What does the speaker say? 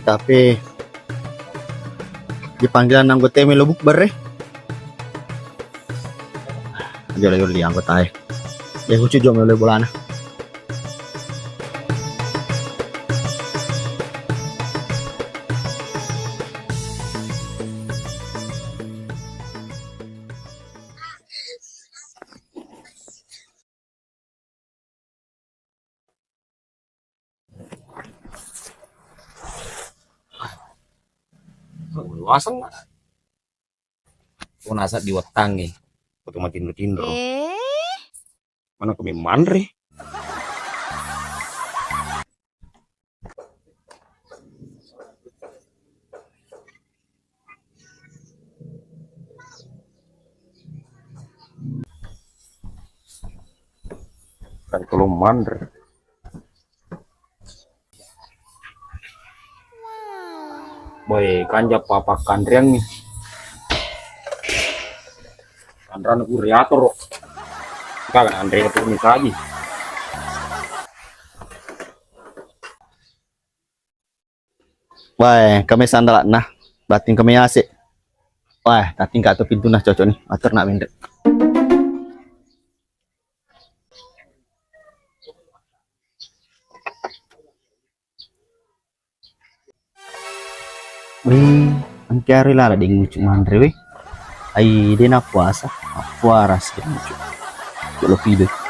Tapi di panggilan anggota Melo bukber Ayo di anggota ya aku cuci Melo bolana. Luasan lah. Kung nasa diwatang Kung matindro-tindro. Mana kami manre. Kan kalau manre. Boy, kanja papa kandreng nih. Kandran kuriator. Kan Andre itu lagi. Wah, kami sandal nah, batin kami asik. Wah, tapi nggak tuh pintu nah cocok nih, atur nak mendek. Wih, angkari lah ding muncul mandre weh. Ai dia nak puasa, puaras dia muncul. Kalau video.